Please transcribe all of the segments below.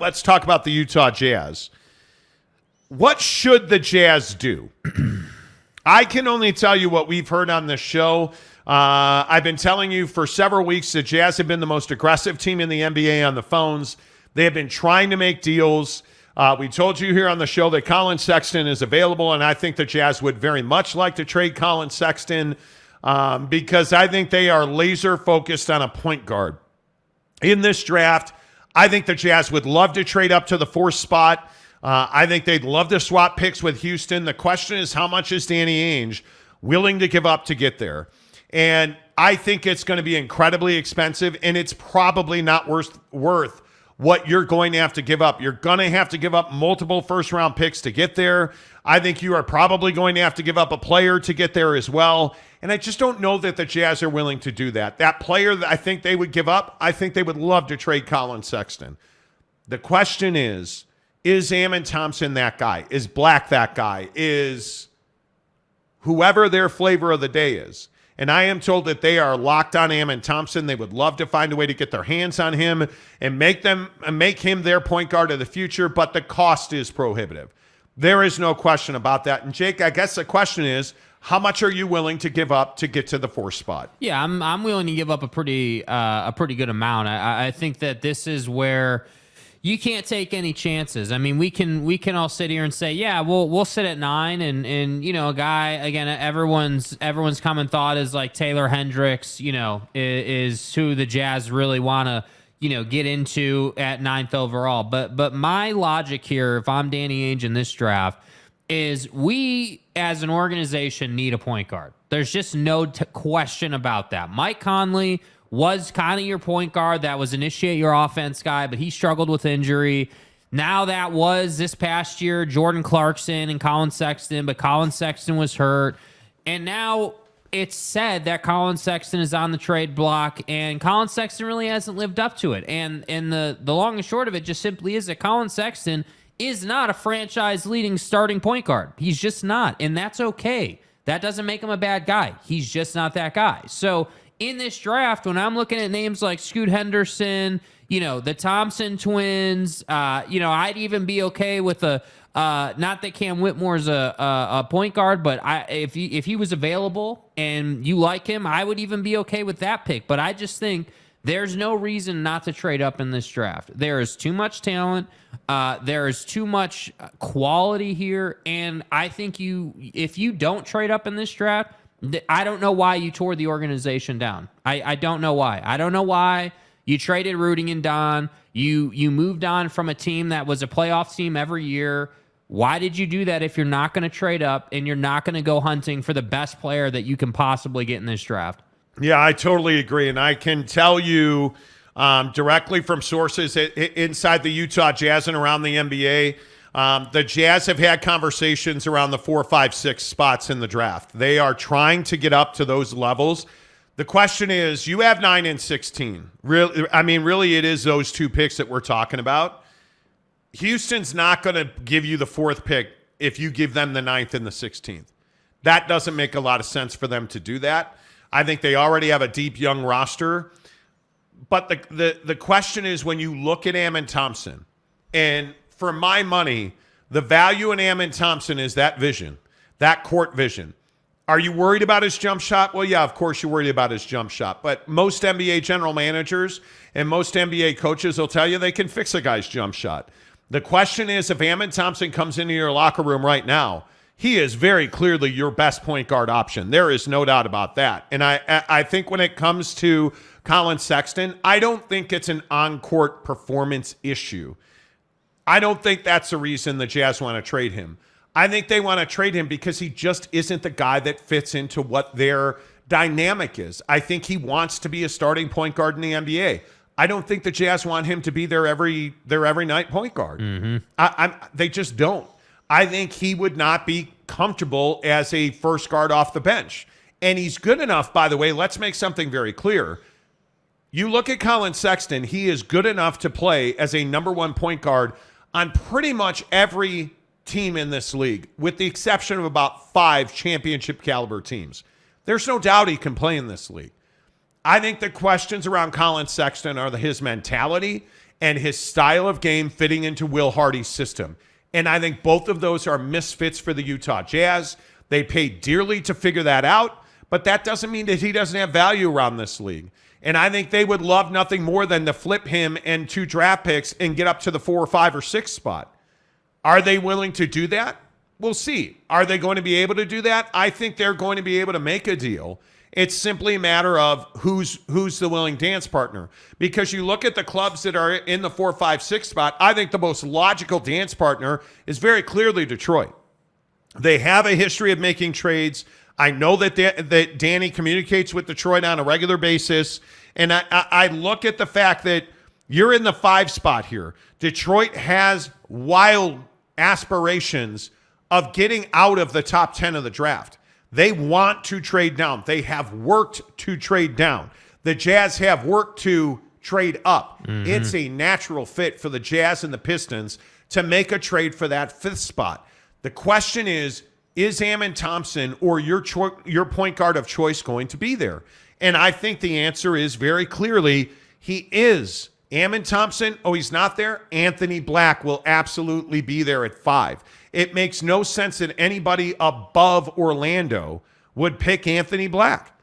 Let's talk about the Utah Jazz. What should the Jazz do? I can only tell you what we've heard on this show. I've been telling you for several weeks the Jazz have been the most aggressive team in the NBA on the phones. They have been trying to make deals. We told you here on the show that Colin Sexton is available, and I think the Jazz would very much like to trade Colin Sexton because I think they are laser focused on a point guard. In this draft, I think the Jazz would love to trade up to the 4th spot. I think they'd love to swap picks with Houston. The question is, how much is Danny Ainge willing to give up to get there? And I think it's going to be incredibly expensive, and it's probably not worth what you're going to have to give up. You're going to have to give up multiple first-round picks to get there. I think you are probably going to have to give up a player to get there as well. And I just don't know that the Jazz are willing to do that. That player that I think they would give up, I think they would love to trade Colin Sexton. The question is Amen Thompson that guy? Is Black that guy? Is whoever their flavor of the day is? And I am told that they are locked on Amen Thompson. They would love to find a way to get their hands on him and make him their point guard of the future, but the cost is prohibitive. There is no question about that. And Jake, I guess the question is, how much are you willing to give up to get to the 4th spot? Yeah, I'm willing to give up a pretty good amount. I think that this is where you can't take any chances. I mean, we can all sit here and say, yeah, we'll sit at 9, and you know, a guy, again, everyone's common thought is like Taylor Hendricks, you know, is who the Jazz really want to, you know, get into at 9th overall. But my logic here, if I'm Danny Ainge in this draft, is we as an organization need a point guard. There's just no question about that. Mike Conley was kind of your point guard that was initiate your offense guy, but he struggled with injury. Now that was this past year, Jordan Clarkson and Colin Sexton, but Colin Sexton was hurt. And now it's said that Colin Sexton is on the trade block, and Colin Sexton really hasn't lived up to it. And the long and short of it just simply is that Colin Sexton is not a franchise-leading starting point guard. He's just not, and that's okay. That doesn't make him a bad guy. He's just not that guy. So in this draft, when I'm looking at names like Scoot Henderson, you know, the Thompson twins, you know, I'd even be okay with not that Cam Whitmore's a point guard, but if he was available and you like him, I would even be okay with that pick. But I just think there's no reason not to trade up in this draft. There is too much talent. There is too much quality here. And I think if you don't trade up in this draft, I don't know why you tore the organization down. I don't know why. I don't know why you traded Ruding and Don. You moved on from a team that was a playoff team every year. Why did you do that if you're not going to trade up and you're not going to go hunting for the best player that you can possibly get in this draft? Yeah, I totally agree. And I can tell you directly from sources inside the Utah Jazz and around the NBA, the Jazz have had conversations around the 4, 5, 6 spots in the draft. They are trying to get up to those levels. The question is, you have 9 and 16. Really, it is those 2 picks that we're talking about. Houston's not going to give you the 4th pick if you give them the 9th and the 16th. That doesn't make a lot of sense for them to do that. I think they already have a deep young roster. But the question is, when you look at Amen Thompson, and for my money, the value in Amen Thompson is that vision, that court vision. Are you worried about his jump shot? Well, yeah, of course you're worried about his jump shot. But most NBA general managers and most NBA coaches will tell you they can fix a guy's jump shot. The question is, if Amen Thompson comes into your locker room right now, he is very clearly your best point guard option. There is no doubt about that. And I think when it comes to Colin Sexton, I don't think it's an on-court performance issue. I don't think that's the reason the Jazz want to trade him. I think they want to trade him because he just isn't the guy that fits into what their dynamic is. I think he wants to be a starting point guard in the NBA. I don't think the Jazz want him to be their every night point guard. They just don't. I think he would not be comfortable as a first guard off the bench. And he's good enough, by the way, let's make something very clear. You look at Colin Sexton, he is good enough to play as a number 1 point guard on pretty much every team in this league, with the exception of about 5 championship caliber teams. There's no doubt he can play in this league. I think the questions around Colin Sexton are his mentality and his style of game fitting into Will Hardy's system. And I think both of those are misfits for the Utah Jazz. They paid dearly to figure that out, but that doesn't mean that he doesn't have value around this league. And I think they would love nothing more than to flip him and 2 draft picks and get up to the 4 or 5 or 6 spot. Are they willing to do that? We'll see. Are they going to be able to do that? I think they're going to be able to make a deal. It's simply a matter of who's the willing dance partner. Because you look at the clubs that are in the 4, 5, 6 spot, I think the most logical dance partner is very clearly Detroit. They have a history of making trades. I know that Danny communicates with Detroit on a regular basis. And I look at the fact that you're in the 5 spot here. Detroit has wild aspirations of getting out of the top 10 of the draft. They want to trade down. They have worked to trade down. The Jazz have worked to trade up. Mm-hmm. It's a natural fit for the Jazz and the Pistons to make a trade for that 5th spot. The question is Amen Thompson or your point guard of choice going to be there? And I think the answer is very clearly he is. Amen Thompson, he's not there. Anthony Black will absolutely be there at 5. It makes no sense that anybody above Orlando would pick Anthony Black.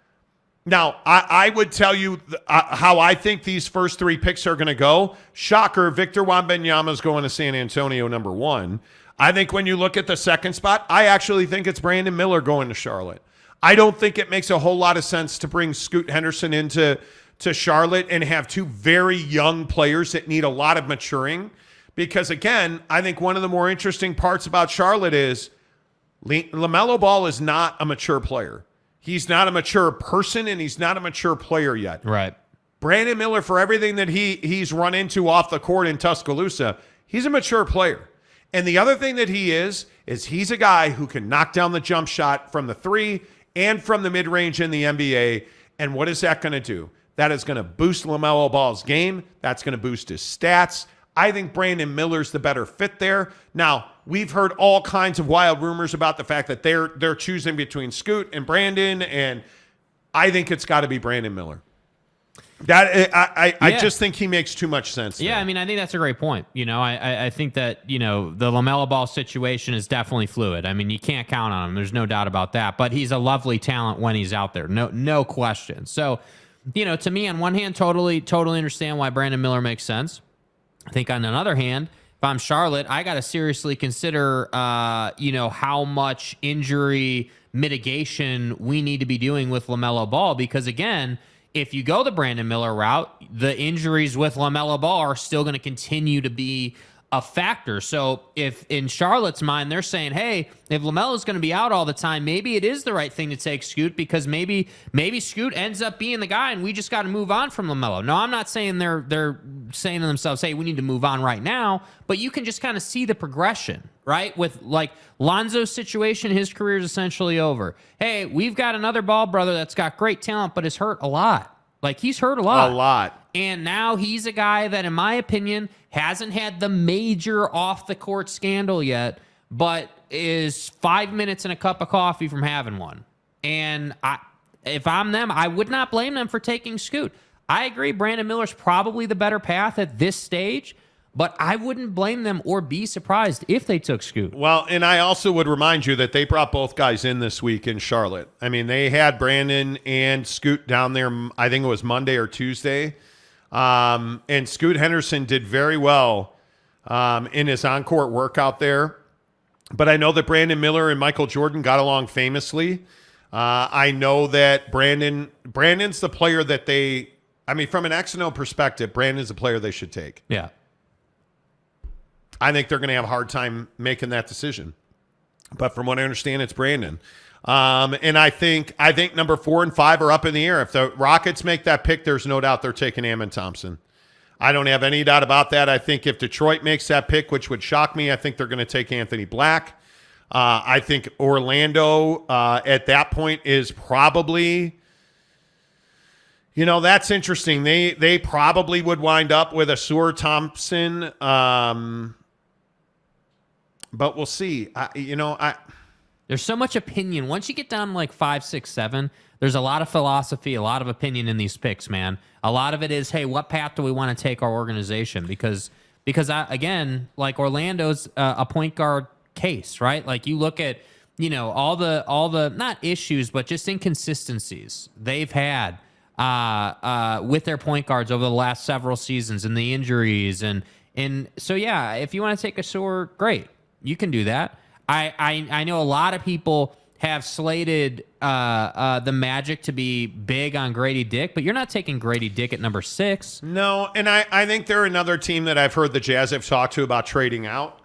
Now, I would tell you how I think these first 3 picks are going to go. Shocker, Victor Wembanyama is going to San Antonio, number 1. I think when you look at the 2nd spot, I actually think it's Brandon Miller going to Charlotte. I don't think it makes a whole lot of sense to bring Scoot Henderson into Charlotte and have 2 very young players that need a lot of maturing. Because, again, I think one of the more interesting parts about Charlotte is LaMelo Ball is not a mature player. He's not a mature person, and he's not a mature player yet. Right. Brandon Miller, for everything that he's run into off the court in Tuscaloosa, he's a mature player. And the other thing that he is he's a guy who can knock down the jump shot from the 3 and from the mid-range in the NBA. And what is that going to do? That is going to boost LaMelo Ball's game. That's going to boost his stats. I think Brandon Miller's the better fit there. Now, we've heard all kinds of wild rumors about the fact that they're choosing between Scoot and Brandon, and I think it's got to be Brandon Miller. I just think he makes too much sense. Yeah, there. I mean, I think that's a great point. I think that, the LaMelo Ball situation is definitely fluid. I mean, you can't count on him. There's no doubt about that. But he's a lovely talent when he's out there. No question. So, to me, on one hand, totally understand why Brandon Miller makes sense. I think on another hand, if I'm Charlotte, I got to seriously consider, how much injury mitigation we need to be doing with LaMelo Ball. Because, again, if you go the Brandon Miller route, the injuries with LaMelo Ball are still going to continue to be a factor. So if in Charlotte's mind, they're saying, hey, if LaMelo's going to be out all the time, maybe it is the right thing to take Scoot because maybe Scoot ends up being the guy and we just got to move on from LaMelo. No, I'm not saying they're saying to themselves, hey, we need to move on right now, but you can just kind of see the progression, right? With like Lonzo's situation, his career is essentially over. Hey, we've got another Ball brother that's got great talent, but is hurt a lot. Like he's hurt a lot. A lot. And now he's a guy that, in my opinion, hasn't had the major off-the-court scandal yet, but is 5 minutes and a cup of coffee from having one. And if I'm them, I would not blame them for taking Scoot. I agree Brandon Miller's probably the better path at this stage, but I wouldn't blame them or be surprised if they took Scoot. Well, and I also would remind you that they brought both guys in this week in Charlotte. I mean, they had Brandon and Scoot down there, I think it was Monday or Tuesday. And Scoot Henderson did very well in his on-court work out there. But I know that Brandon Miller and Michael Jordan got along famously. I know that Brandon's the player that from an X&O perspective, Brandon's the player they should take. Yeah. I think they're going to have a hard time making that decision. But from what I understand, it's Brandon. And I think number 4 and 5 are up in the air. If the Rockets make that pick, there's no doubt they're taking Amen Thompson. I don't have any doubt about that. I think if Detroit makes that pick, which would shock me, I think they're going to take Anthony Black. I think Orlando at that point is probably, that's interesting. They probably would wind up with a Ausar Thompson. But we'll see. There's so much opinion. Once you get down to like 5, 6, 7, there's a lot of philosophy, a lot of opinion in these picks, man. A lot of it is, hey, what path do we want to take our organization? Because again, like Orlando's a point guard case, right? Like you look at, all the not issues, but just inconsistencies they've had with their point guards over the last several seasons and the injuries. And so, yeah, if you want to take a soar, great. You can do that. I know a lot of people have slated the Magic to be big on Grady Dick, but you're not taking Grady Dick at number 6. No, and I think they're another team that I've heard the Jazz have talked to about trading out.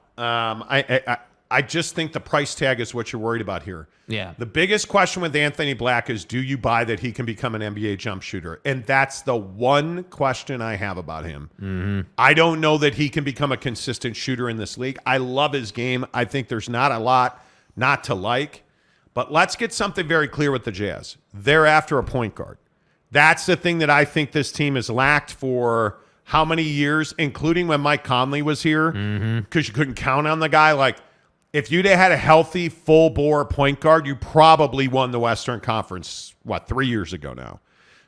I just think the price tag is what you're worried about here. Yeah. The biggest question with Anthony Black is, do you buy that he can become an NBA jump shooter? And that's the one question I have about him. Mm-hmm. I don't know that he can become a consistent shooter in this league. I love his game. I think there's not a lot not to like. But let's get something very clear with the Jazz. They're after a point guard. That's the thing that I think this team has lacked for how many years, including when Mike Conley was here, because you couldn't count on the guy. Like, if you'd have had a healthy, full-bore point guard, you probably won the Western Conference, 3 years ago now.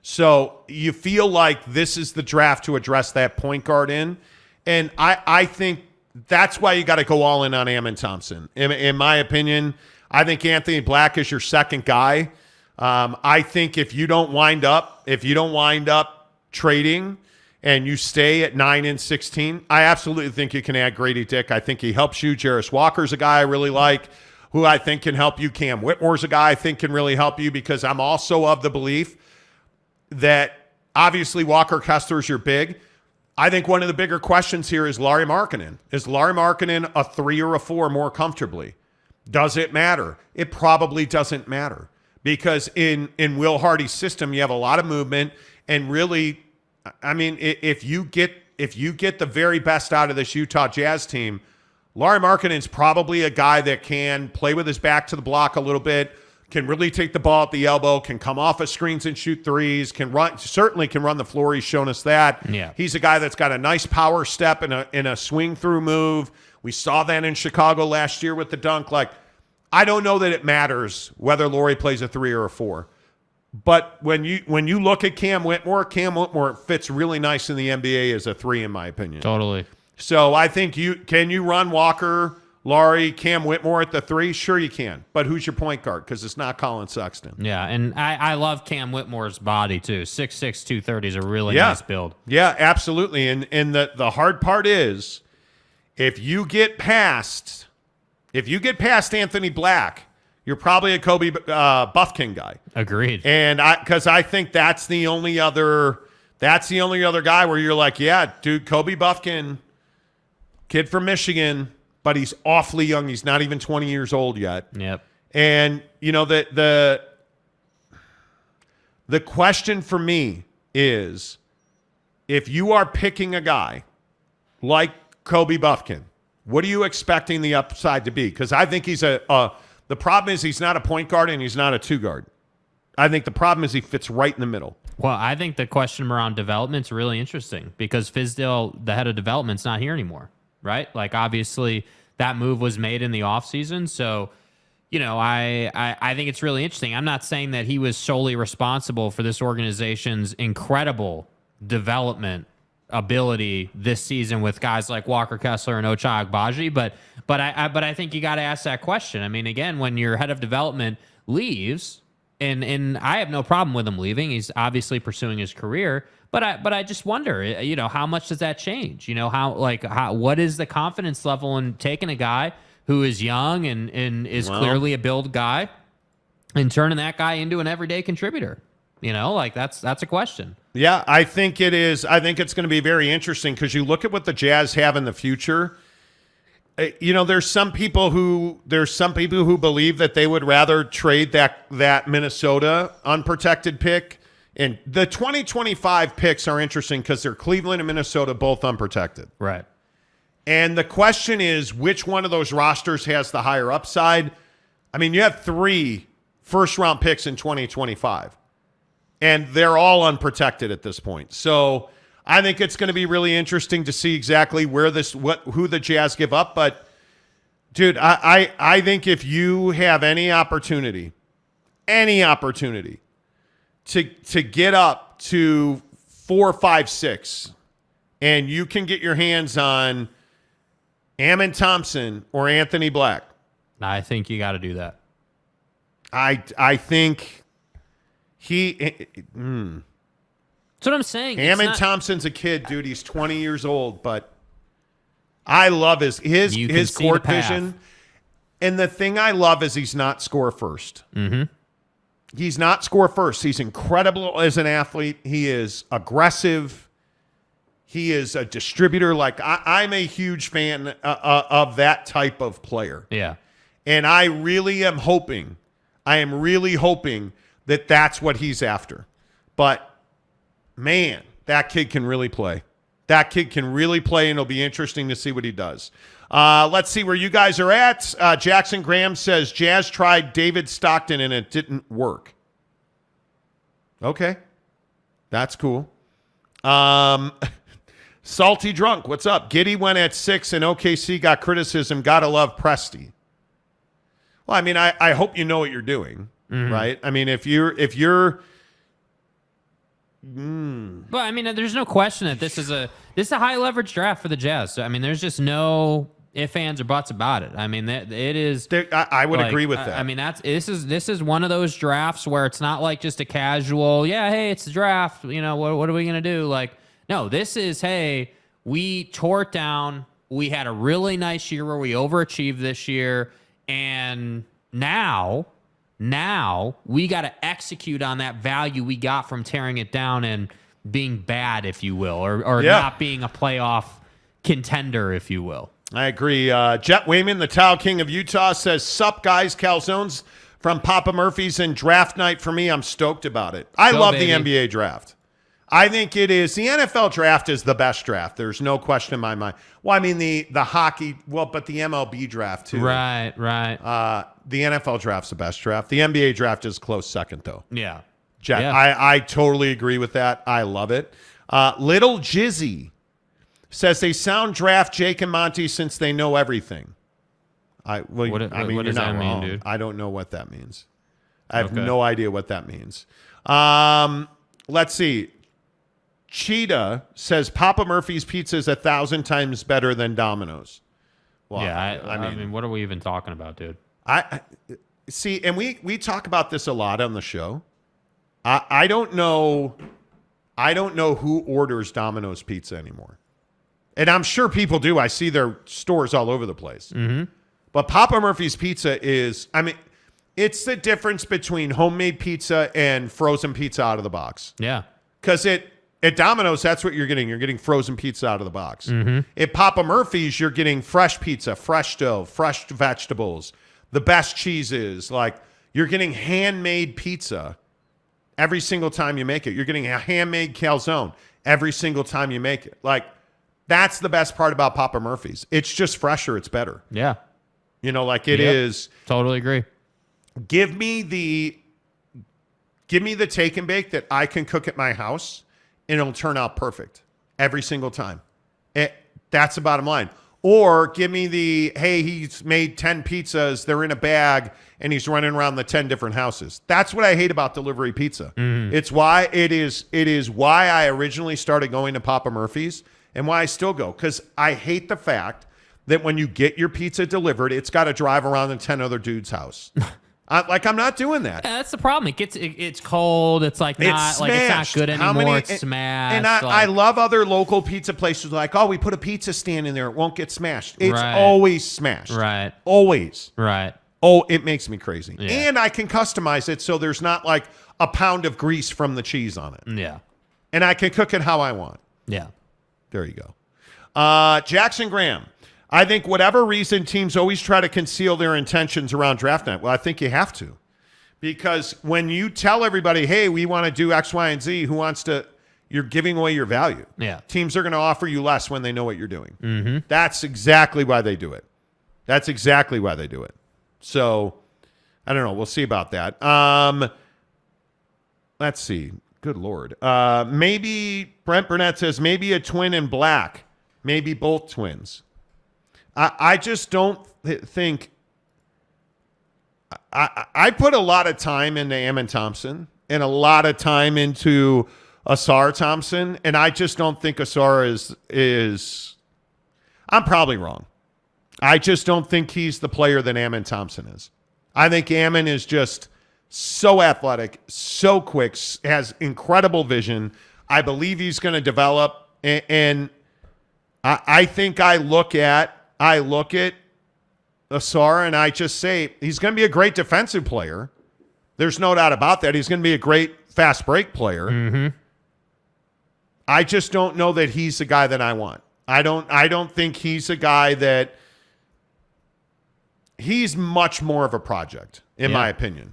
So you feel like this is the draft to address that point guard in. And I think that's why you got to go all in on Amin Thompson. In my opinion, I think Anthony Black is your second guy. I think if you don't wind up trading and you stay at 9 and 16, I absolutely think you can add Grady Dick. I think he helps you. Jarris Walker's a guy I really like, who I think can help you. Cam Whitmore's a guy I think can really help you, because I'm also of the belief that obviously Walker Kessler is your big. I think one of the bigger questions here is Lauri Markkanen. Is Lauri Markkanen a 3 or a 4 more comfortably? Does it matter? It probably doesn't matter, because in Will Hardy's system, you have a lot of movement, and really, I mean, if you get the very best out of this Utah Jazz team, Lauri Markkanen's probably a guy that can play with his back to the block a little bit, can really take the ball at the elbow, can come off of screens and shoot threes, certainly can run the floor. He's shown us that. Yeah. He's a guy that's got a nice power step and a swing through move. We saw that in Chicago last year with the dunk. Like, I don't know that it matters whether Lauri plays a 3 or a 4. But when you look at Cam Whitmore fits really nice in the NBA as a 3, in my opinion. Totally. So I think can you run Walker, Lauri, Cam Whitmore at the 3? Sure you can. But who's your point guard? Because it's not Colin Sexton. Yeah, and I love Cam Whitmore's body too. 6'6", 230 is a really nice build. Yeah, absolutely. And the hard part is, if you get past Anthony Black, you're probably a Kobe Buffkin guy. Agreed. And because I think that's the only other guy where you're like, yeah, dude, Kobe Buffkin, kid from Michigan, but he's awfully young. He's not even 20 years old yet. Yep. And the question for me is, if you are picking a guy like Kobe Buffkin, what are you expecting the upside to be? Because I think he's the problem is he's not a point guard and he's not a 2 guard. I think the problem is he fits right in the middle. Well, I think the question around development is really interesting, because Fizdale, the head of development, is not here anymore, right? Like, obviously, that move was made in the offseason. So, I think it's really interesting. I'm not saying that he was solely responsible for this organization's incredible development ability this season with guys like Walker Kessler and Ochai Agbaji, but I think you got to ask that question. I mean, again, when your head of development leaves, and I have no problem with him leaving. He's obviously pursuing his career, but I just wonder, how much does that change? What is the confidence level in taking a guy who is young and is clearly a build guy and turning that guy into an everyday contributor? That's a question. Yeah, I think it is. I think it's going to be very interesting, because you look at what the Jazz have in the future. There's some people who believe that they would rather trade that Minnesota unprotected pick. And the 2025 picks are interesting because they're Cleveland and Minnesota both unprotected. Right. And the question is, which one of those rosters has the higher upside? I mean, you have 3 first-round picks in 2025. And they're all unprotected at this point. So I think it's going to be really interesting to see exactly who the Jazz give up. But Dude, I think if you have any opportunity to get up to 4, 5, 6, and you can get your hands on Ammon Thompson or Anthony Black, I think you got to do that. I think That's what I'm saying. Ammon Thompson's a kid, dude. He's 20 years old, but I love his court vision. And the thing I love is he's not score first. Mm-hmm. He's not score first. He's incredible as an athlete. He is aggressive. He is a distributor. Like I'm a huge fan of that type of player. Yeah. And I really am hoping that that's what he's after. But man, that kid can really play. That kid can really play, and it'll be interesting to see what he does. Let's see where you guys are at. Jackson Graham says Jazz tried David Stockton and it didn't work. Okay. That's cool. Salty Drunk, what's up? Giddey went at 6 and OKC got criticism. Gotta love Presti. Well, I mean, I hope you know what you're doing, right? I mean, if you're But I mean, there's no question that this is a high leverage draft for the Jazz. So, I mean, there's just no ifs, ands, or buts about it. I mean, it is. I would agree with that. I mean, this is one of those drafts where it's not like just a casual, yeah, hey, it's a draft. You know, what are we gonna do? Like, no, this is, hey, we tore it down. We had a really nice year where we overachieved this year, and now we got to execute on that value we got from tearing it down and being bad, if you will, or not being a playoff contender, if you will. I agree. Jet Wayman, the Towel King of Utah, says, "Sup, guys, calzones from Papa Murphy's and draft night for me. I'm stoked about it. I love the NBA draft. I think it is. The NFL draft is the best draft. There's no question in my mind. Well, I mean, the hockey, but the MLB draft, too. Right. The NFL draft's the best draft. The NBA draft is close second, though. Yeah. Jet, Yeah. I totally agree with that. I love it. Little Jizzy says they sound draft Jake and Monty since they know everything. What you're does not that mean, wrong. dude? I don't know what that means. I have Okay. no idea what that means. Let's see. Cheetah says Papa Murphy's pizza is 1,000 times better than Domino's. Well, Yeah, I mean, what are we even talking about, dude? I see, and we talk about this a lot on the show. I don't know who orders Domino's pizza anymore, and I'm sure people do. I see their stores all over the place. Mm-hmm. But Papa Murphy's pizza is, I mean, it's the difference between homemade pizza and frozen pizza out of the box. Yeah. Because at Domino's, that's what you're getting. You're getting frozen pizza out of the box. Mm-hmm. At Papa Murphy's, you're getting fresh pizza, fresh dough, fresh vegetables, the best cheeses. Like, you're getting handmade pizza every single time you make it. You're getting a handmade calzone every single time you make it. Like, that's the best part about Papa Murphy's. It's just fresher. It's better. Yeah. You know, like it is. Totally agree. Give me the take and bake that I can cook at my house, and it'll turn out perfect every single time. That's the bottom line. Or give me hey, he's made 10 pizzas, they're in a bag, and he's running around the 10 different houses. That's what I hate about delivery pizza. Mm-hmm. It's why it is why I originally started going to Papa Murphy's and why I still go. Because I hate the fact that when you get your pizza delivered, it's got to drive around the 10 other dudes' house. I'm not doing that. Yeah, that's the problem. It's cold. It's like not it's not good anymore. It's smashed. And I love other local pizza places like, oh, we put a pizza stand in there. It won't get smashed. It's always smashed. Right. Always. Right. Oh, it makes me crazy. Yeah. And I can customize it so there's not like a pound of grease from the cheese on it. Yeah. And I can cook it how I want. Yeah. There you go. Jackson Graham. I think whatever reason, teams always try to conceal their intentions around draft night. Well, I think you have to. Because when you tell everybody, hey, we want to do X, Y, and Z, you're giving away your value. Yeah. Teams are going to offer you less when they know what you're doing. Mm-hmm. That's exactly why they do it. So, I don't know. We'll see about that. Let's see. Good Lord. Maybe Brent Burnett says maybe a twin in black. Maybe both twins. I just don't think I put a lot of time into Ammon Thompson and a lot of time into Asar Thompson, and I just don't think Asar is. I'm probably wrong. I just don't think he's the player that Ammon Thompson is. I think Ammon is just so athletic, so quick, has incredible vision. I believe he's going to develop, and I think I look at Asar and I just say he's going to be a great defensive player. There's no doubt about that. He's going to be a great fast break player. Mm-hmm. I just don't know that he's the guy that I want. I don't think he's a guy that he's much more of a project, in my opinion.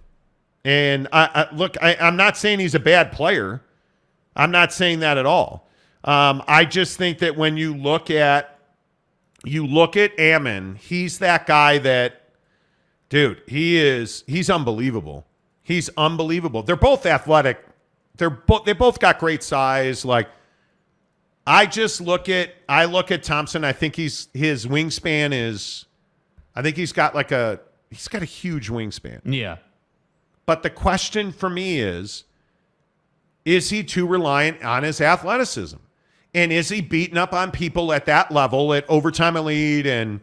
And I'm not saying he's a bad player. I'm not saying that at all. I just think that when you look at Ammon, he's that guy that, dude, he's unbelievable. He's unbelievable. They're both athletic. They both got great size. Like, I look at Thompson. I think his wingspan is, I think he's got a huge wingspan. Yeah. But the question for me is he too reliant on his athleticism? And is he beating up on people at that level, at overtime elite and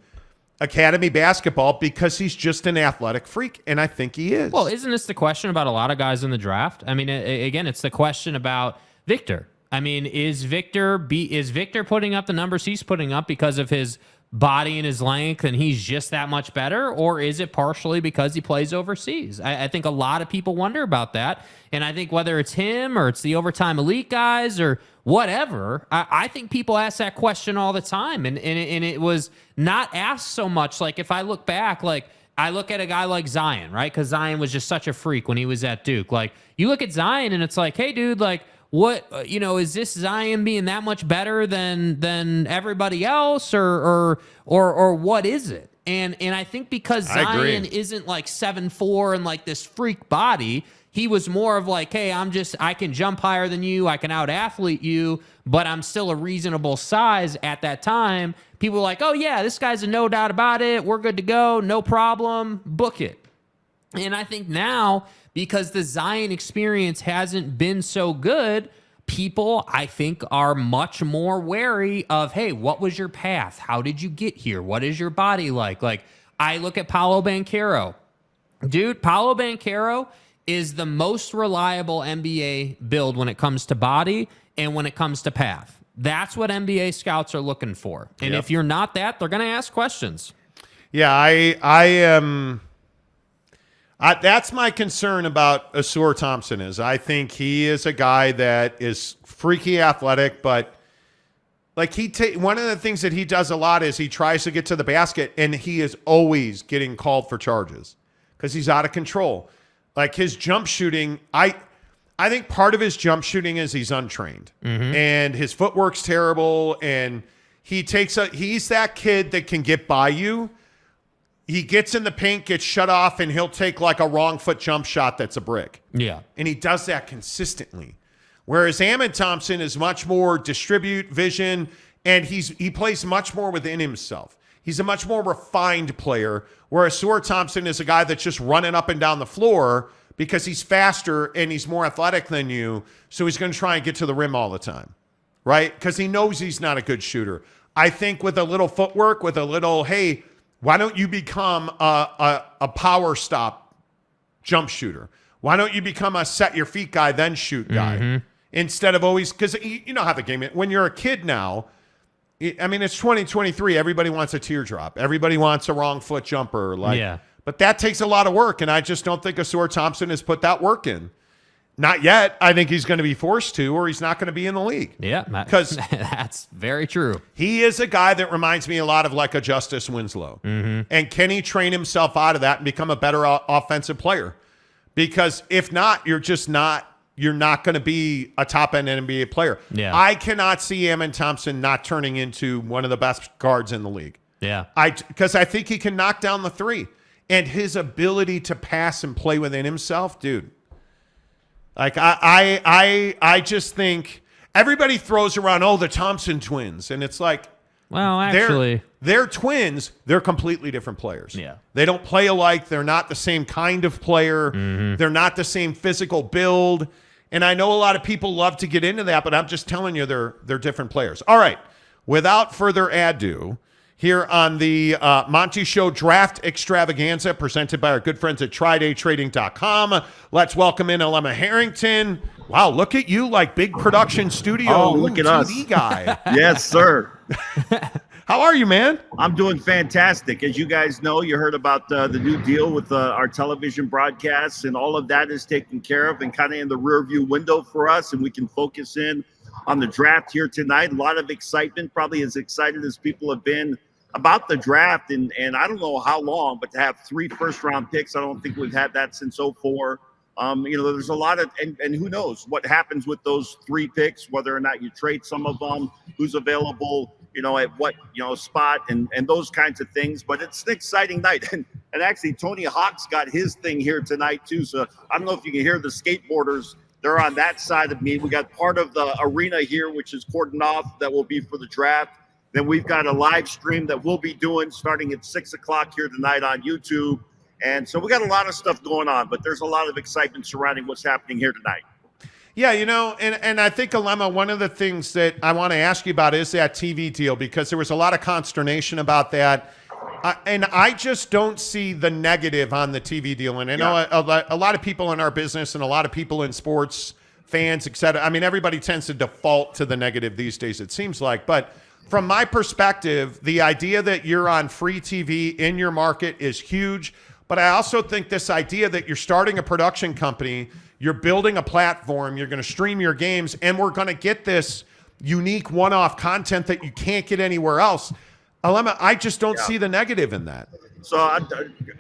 academy basketball, because he's just an athletic freak? And I think he is. Well, isn't this the question about a lot of guys in the draft? I mean, again, it's the question about Victor. I mean, is Victor putting up the numbers he's putting up because of his body and his length and he's just that much better? Or is it partially because he plays overseas? I think a lot of people wonder about that. And I think whether it's him or it's the overtime elite guys or whatever, I think people ask that question all the time. And it was not asked so much. Like, if I look back, like, I look at a guy like Zion, right? Because Zion was just such a freak when he was at Duke. Like, you look at Zion and it's like, hey, dude, like, what, is this Zion being that much better than everybody else, or what is it? And I think because Zion isn't like 7'4" and like this freak body, he was more of like, hey, I can jump higher than you, I can out athlete you, but I'm still a reasonable size at that time. People were like, oh yeah, this guy's a no doubt about it. We're good to go, no problem, book it. And I think now, because the Zion experience hasn't been so good, people, I think, are much more wary of, hey, what was your path? How did you get here? What is your body like? Like, I look at Paolo Banchero. Dude, Paolo Banchero is the most reliable NBA build when it comes to body and when it comes to path. That's what NBA scouts are looking for. And if you're not that, they're going to ask questions. Yeah, I am... that's my concern about Asar Thompson. Is I think he is a guy that is freaky athletic, but like one of the things that he does a lot is he tries to get to the basket, and he is always getting called for charges because he's out of control. Like, his jump shooting, I think part of his jump shooting is he's untrained, and his footwork's terrible, and he's that kid that can get by you. He gets in the paint, gets shut off, and he'll take like a wrong foot jump shot that's a brick. Yeah. And he does that consistently. Whereas Ammon Thompson is much more distribute, vision, and he plays much more within himself. He's a much more refined player, whereas Asar Thompson is a guy that's just running up and down the floor because he's faster and he's more athletic than you, so he's going to try and get to the rim all the time, right? Because he knows he's not a good shooter. I think with a little footwork, with a little, hey, why don't you become a power stop jump shooter? Why don't you become a set your feet guy, then shoot guy? Instead of always, because you know how the game is. When you're a kid now, I mean, it's 2023. Everybody wants a teardrop. Everybody wants a wrong foot jumper. But that takes a lot of work, and I just don't think Asar Thompson has put that work in. Not yet. I think he's going to be forced to, or he's not going to be in the league. Yeah, because that's very true. He is a guy that reminds me a lot of like a Justice Winslow. And can he train himself out of that and become a better offensive player? Because if not, you're not going to be a top-end NBA player. Yeah. I cannot see Ammon Thompson not turning into one of the best guards in the league. Yeah. Because I think he can knock down the three. And his ability to pass and play within himself, dude. Like, I just think everybody throws around, the Thompson twins. And it's like, Well, actually, they're twins. They're completely different players. Yeah. They don't play alike. They're not the same kind of player. They're not the same physical build. And I know a lot of people love to get into that, but I'm just telling you they're different players. All right. Without further ado, here on the Monty Show Draft Extravaganza presented by our good friends at TryDayTrading.com. Let's welcome in Alema Harrington. Wow, look at you, like big production studio look at TV us. guy. Yes, sir. How are you, man? I'm doing fantastic. As you guys know, you heard about the new deal with our television broadcasts, and all of that is taken care of and kind of in the rear view window for us, and we can focus in on the draft here tonight. A lot of excitement, probably as excited as people have been about the draft, and I don't know how long, but to have 3 first-round picks, I don't think we've had that since '04. There's a lot of, and who knows what happens with those 3 picks, whether or not you trade some of them, who's available, at what, spot and those kinds of things. But it's an exciting night. And actually, Tony Hawk's got his thing here tonight, too. So I don't know if you can hear the skateboarders. They're on that side of me. We got part of the arena here, which is cordoned off, that will be for the draft. Then we've got a live stream that we'll be doing starting at 6 o'clock here tonight on YouTube. And so we got a lot of stuff going on, but there's a lot of excitement surrounding what's happening here tonight. Yeah, and I think, Alema, one of the things that I want to ask you about is that TV deal, because there was a lot of consternation about that. And I just don't see the negative on the TV deal. And I know a lot of people in our business and a lot of people in sports, fans, et cetera. I mean, everybody tends to default to the negative these days, it seems like. But from my perspective, the idea that you're on free TV in your market is huge. But I also think this idea that you're starting a production company, you're building a platform, you're going to stream your games, and we're going to get this unique one-off content that you can't get anywhere else. Alema, I just don't see the negative in that. So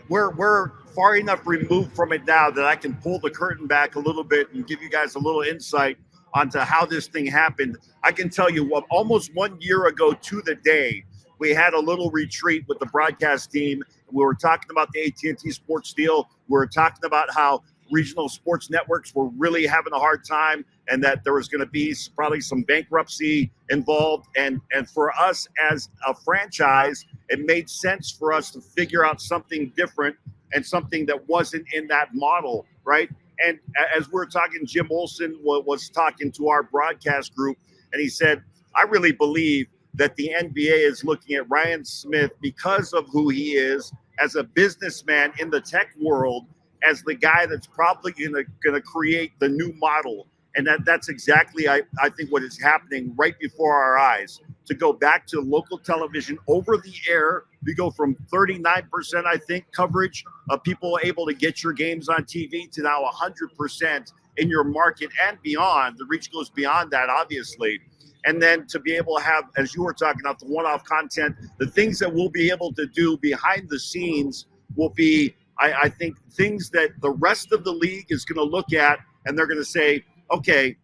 we're far enough removed from it now that I can pull the curtain back a little bit and give you guys a little insight onto how this thing happened. I can tell you, almost 1 year ago to the day, we had a little retreat with the broadcast team. We were talking about the AT&T sports deal. We were talking about how regional sports networks were really having a hard time and that there was going to be probably some bankruptcy involved. And for us as a franchise, it made sense for us to figure out something different and something that wasn't in that model, right? And as we're talking, Jim Olson was talking to our broadcast group, and he said, I really believe that the NBA is looking at Ryan Smith because of who he is as a businessman in the tech world, as the guy that's probably gonna create the new model. And that's exactly, I think, what is happening right before our eyes. To go back to local television over the air, we go from 39%, I think, coverage of people able to get your games on TV to now 100% in your market and beyond. The reach goes beyond that, obviously. And then to be able to have, as you were talking about, the one-off content, the things that we'll be able to do behind the scenes will be, I think, things that the rest of the league is going to look at, and they're going to say, okay,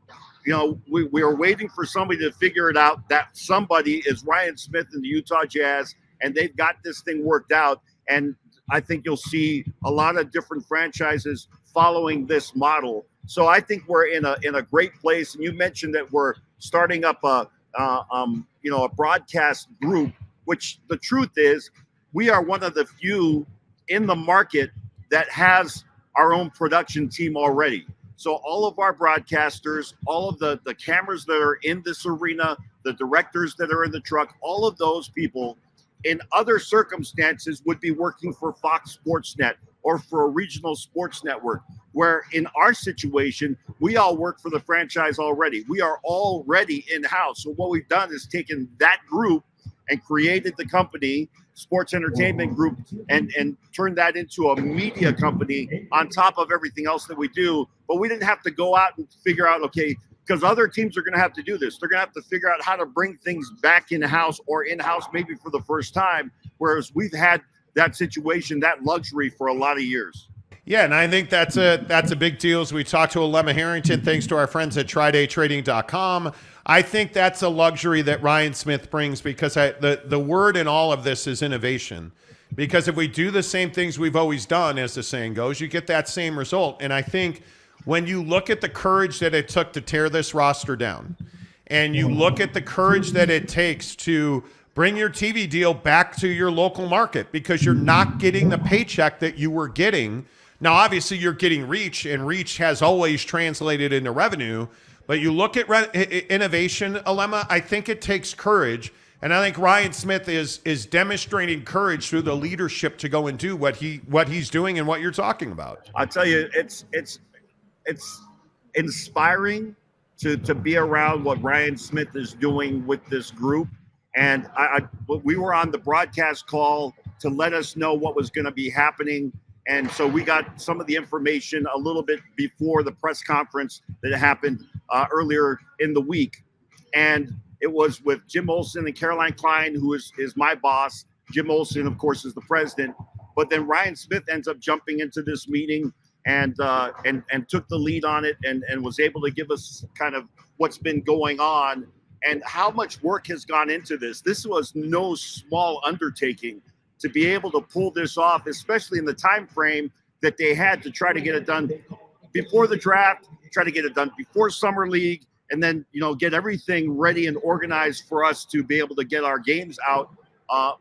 we are waiting for somebody to figure it out. That somebody is Ryan Smith and the Utah Jazz, and they've got this thing worked out. And I think you'll see a lot of different franchises following this model. So I think we're in a great place. And you mentioned that we're starting up a broadcast group, which the truth is we are one of the few in the market that has our own production team already. So all of our broadcasters, all of the cameras that are in this arena, the directors that are in the truck, all of those people in other circumstances would be working for Fox Sports Net or for a regional sports network, where in our situation, we all work for the franchise already. We are already in-house. So what we've done is taken that group and created the company, Sports Entertainment Group, and turned that into a media company on top of everything else that we do. But we didn't have to go out and figure out, okay, because other teams are going to have to do this. They're going to have to figure out how to bring things back in-house or in-house maybe for the first time, whereas we've had that situation, that luxury for a lot of years. Yeah, and I think that's a big deal. As we talked to Alema Harrington, thanks to our friends at TryDayTrading.com. I think that's a luxury that Ryan Smith brings, because the word in all of this is innovation. Because if we do the same things we've always done, as the saying goes, you get that same result. And I think when you look at the courage that it took to tear this roster down, and you look at the courage that it takes to Bring your TV deal back to your local market because you're not getting the paycheck that you were getting. Now, obviously, you're getting reach, and reach has always translated into revenue. But you look at innovation, Alema, I think it takes courage. And I think Ryan Smith is demonstrating courage through the leadership to go and do what he's doing and what you're talking about. I'll tell you, it's inspiring to be around what Ryan Smith is doing with this group. And we were on the broadcast call to let us know what was going to be happening. And so we got some of the information a little bit before the press conference that happened earlier in the week. And it was with Jim Olson and Caroline Klein, who is my boss. Jim Olson, of course, is the president. But then Ryan Smith ends up jumping into this meeting and took the lead on it and was able to give us kind of what's been going on and how much work has gone into this. This was no small undertaking to be able to pull this off, especially in the time frame that they had to try to get it done before the draft, try to get it done before Summer League, and then, get everything ready and organized for us to be able to get our games out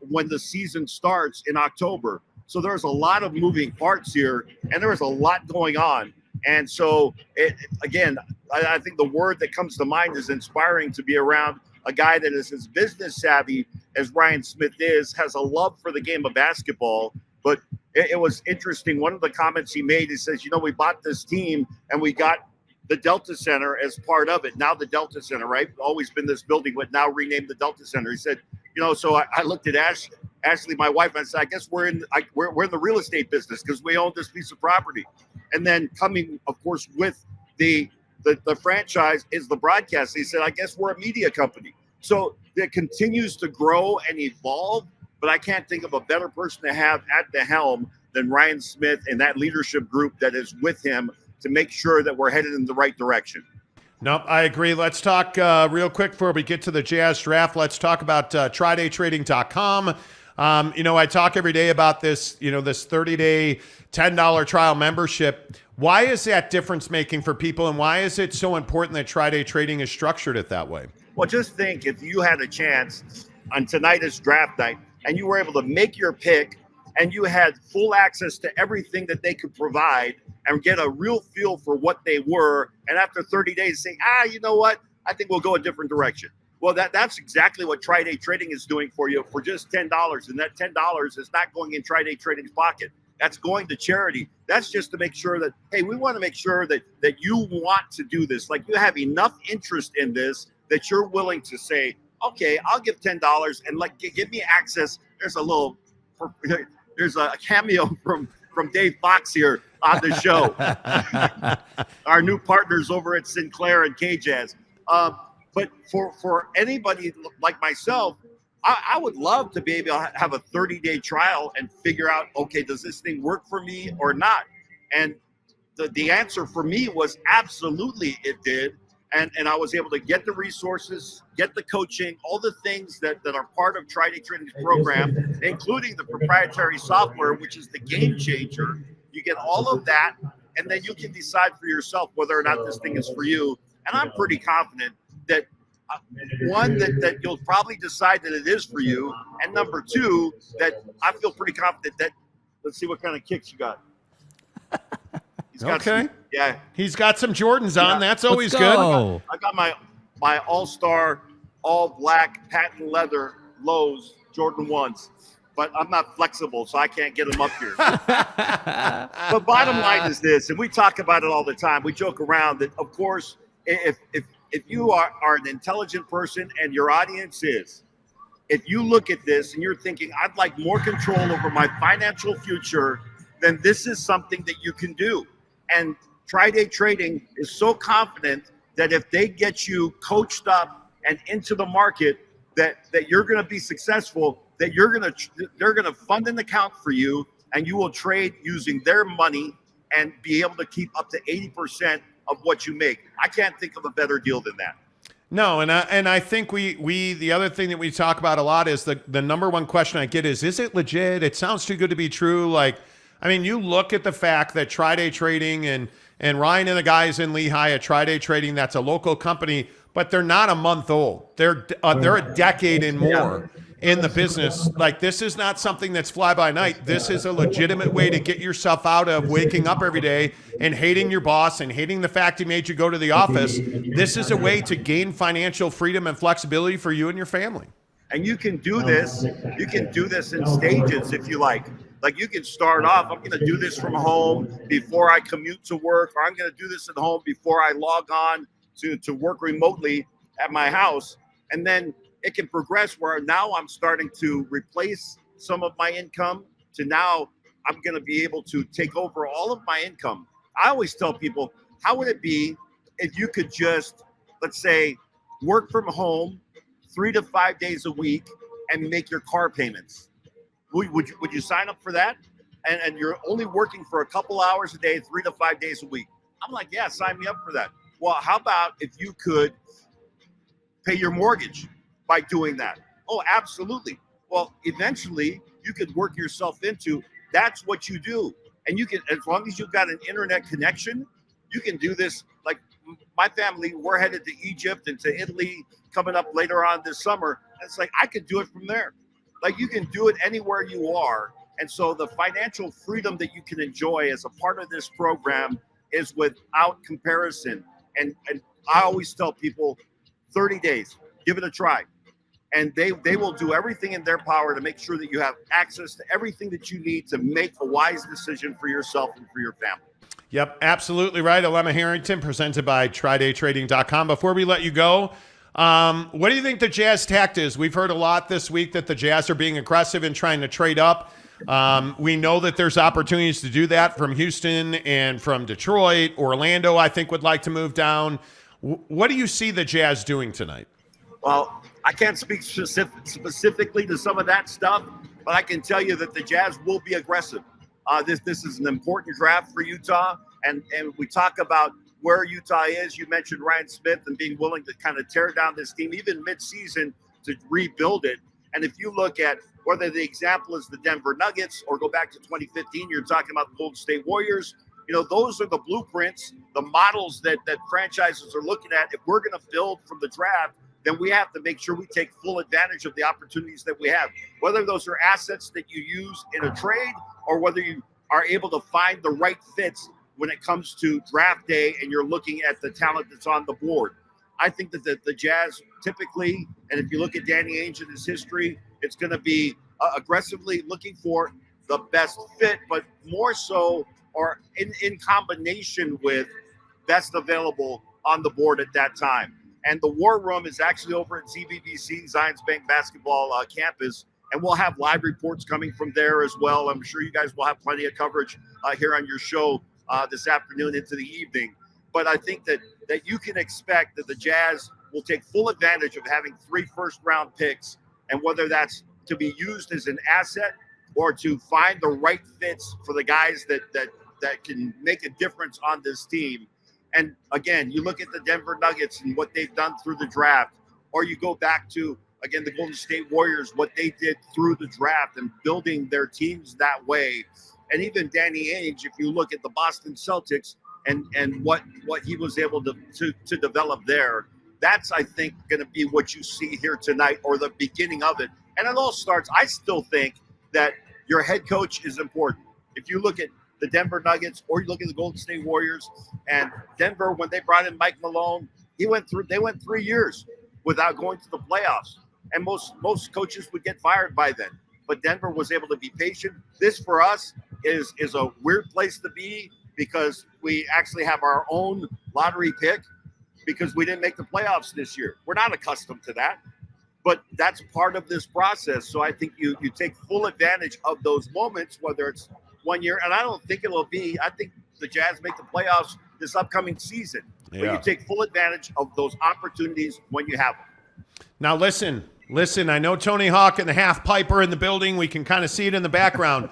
when the season starts in October. So there's a lot of moving parts here, and there was a lot going on. And so, again, I think the word that comes to mind is inspiring to be around a guy that is as business savvy as Ryan Smith is, has a love for the game of basketball. But it was interesting. One of the comments he made, he says, we bought this team and we got the Delta Center as part of it. Now the Delta Center, right? Always been this building, but now renamed the Delta Center. He said, so I looked at Ashley, my wife, and I said, I guess we're in the real estate business because we own this piece of property. And then coming, of course, with the franchise is the broadcast. He said, I guess we're a media company. So it continues to grow and evolve, but I can't think of a better person to have at the helm than Ryan Smith and that leadership group that is with him to make sure that we're headed in the right direction. Nope, I agree. Let's talk real quick before we get to the Jazz draft. Let's talk about TryDayTrading.com. I talk every day about this, this 30-day, $10 trial membership. Why is that difference making for people, and why is it so important that Tri-Day Trading is structured it that way? Well, just think if you had a chance on tonight is draft night and you were able to make your pick and you had full access to everything that they could provide and get a real feel for what they were. And after 30 days say, you know what? I think we'll go a different direction. Well, that's exactly what Tri-Day Trading is doing for you for just $10. And that $10 is not going in Tri-Day Trading's pocket. That's going to charity. That's just to make sure that, hey, we want to make sure that you want to do this. Like you have enough interest in this that you're willing to say, okay, I'll give $10 and give me access. There's a cameo from Dave Fox here on the show. Our new partners over at Sinclair and KJazz. But for anybody like myself, I would love to be able to have a 30-day trial and figure out, okay, does this thing work for me or not? And the answer for me was absolutely it did. And I was able to get the resources, get the coaching, all the things that are part of Tri-Day Trading's program, including the proprietary software, which is the game changer. You get all of that, and then you can decide for yourself whether or not this thing is for you. And I'm pretty confident that one, that you'll probably decide that it is for you. And number two, that I feel pretty confident that, let's see what kind of kicks you got. He's got okay. Yeah. He's got some Jordans on. That's always good. I got my all-star, all-black, patent leather Lowe's Jordan 1s. But I'm not flexible, so I can't get them up here. But bottom line is this, and we talk about it all the time. We joke around that, of course, if you are an intelligent person and your audience is, if you look at this and you're thinking, I'd like more control over my financial future, then this is something that you can do. And Tri-Day Trading is so confident that if they get you coached up and into the market, that you're going to be successful, that they're going to fund an account for you, and you will trade using their money and be able to keep up to 80% of what you make. I can't think of a better deal than that. No, and I think we the other thing that we talk about a lot is the number one question I get is it legit? It sounds too good to be true. Like, I mean, you look at the fact that Tri-Day Trading and Ryan and the guys in Lehigh at Tri-Day Trading, that's a local company, but they're not a month old. They're a decade and more. in the business. Like, this is not something that's fly by night. This is a legitimate way to get yourself out of waking up every day and hating your boss and hating the fact he made you go to the office. This is a way to gain financial freedom and flexibility for you and your family. And you can do this. You can do this in stages if you like. Like, you can start off, I'm going to do this from home before I commute to work, or I'm going to do this at home before I log on to work remotely at my house. And then it can progress where now I'm starting to replace some of my income to now I'm going to be able to take over all of my income. I always tell people, how would it be if you could just, let's say, work from home 3 to 5 days a week and make your car payments? Would you sign up for that? And you're only working for a couple hours a day, 3 to 5 days a week. I'm like, yeah, sign me up for that. Well, how about if you could pay your mortgage by doing that? Oh, absolutely. Well, eventually you could work yourself into that's what you do. And you can, as long as you've got an internet connection, you can do this. Like my family, we're headed to Egypt and to Italy coming up later on this summer. And it's like, I could do it from there. Like, you can do it anywhere you are. And so the financial freedom that you can enjoy as a part of this program is without comparison. And I always tell people 30 days, give it a try. And they will do everything in their power to make sure that you have access to everything that you need to make a wise decision for yourself and for your family. Yep, absolutely right. Alema Harrington, presented by TryDayTrading.com. Before we let you go, what do you think the Jazz tact is? We've heard a lot this week that the Jazz are being aggressive in trying to trade up. We know that there's opportunities to do that from Houston and from Detroit. Orlando, I think, would like to move down. What do you see the Jazz doing tonight? Well, I can't speak specifically to some of that stuff, but I can tell you that the Jazz will be aggressive. This is an important draft for Utah, and we talk about where Utah is. You mentioned Ryan Smith and being willing to kind of tear down this team, even mid-season, to rebuild it. And if you look at whether the example is the Denver Nuggets or go back to 2015, you're talking about the Golden State Warriors. You know, those are the blueprints, the models that franchises are looking at. If we're going to build from the draft, then we have to make sure we take full advantage of the opportunities that we have, whether those are assets that you use in a trade or whether you are able to find the right fits when it comes to draft day and you're looking at the talent that's on the board. I think that the Jazz typically, and if you look at Danny Ainge and his history, it's going to be aggressively looking for the best fit, but more so or in combination with best available on the board at that time. And the War Room is actually over at ZBBC, Zions Bank Basketball Campus, and we'll have live reports coming from there as well. I'm sure you guys will have plenty of coverage here on your show this afternoon into the evening. But I think that you can expect that the Jazz will take full advantage of having 3 first-round picks, and whether that's to be used as an asset or to find the right fits for the guys that can make a difference on this team. And again, you look at the Denver Nuggets and what they've done through the draft, or you go back to, again, the Golden State Warriors, what they did through the draft and building their teams that way. And even Danny Ainge, if you look at the Boston Celtics and what he was able to develop there, that's, I think, going to be what you see here tonight, or the beginning of it. And it all starts, I still think that your head coach is important. If you look at the Denver Nuggets, or you look at the Golden State Warriors, and Denver, when they brought in Mike Malone, they went 3 years without going to the playoffs. And most coaches would get fired by then. But Denver was able to be patient. This for us is a weird place to be, because we actually have our own lottery pick because we didn't make the playoffs this year. We're not accustomed to that, but that's part of this process. So I think you take full advantage of those moments, whether it's 1 year, and I don't think it'll be, I think the Jazz make the playoffs this upcoming season. Yeah. But you take full advantage of those opportunities when you have them. Now listen, I know Tony Hawk and the half piper in the building. We can kind of see it in the background.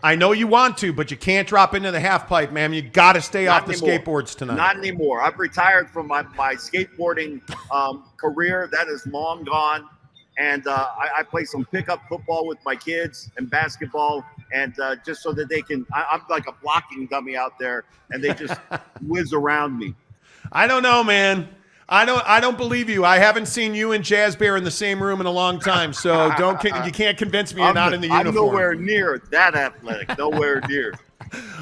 I know you want to, but you can't drop into the half pipe, man. You got to stay off the skateboards tonight. Not anymore. I've retired from my skateboarding career. That is long gone. And I play some pickup football with my kids and basketball. And just so that they can, I'm like a blocking dummy out there, and they just whiz around me. I don't know, man. I don't believe you. I haven't seen you and Jazz Bear in the same room in a long time, so you can't convince me you're not in the uniform. I'm nowhere near that athletic. Nowhere near.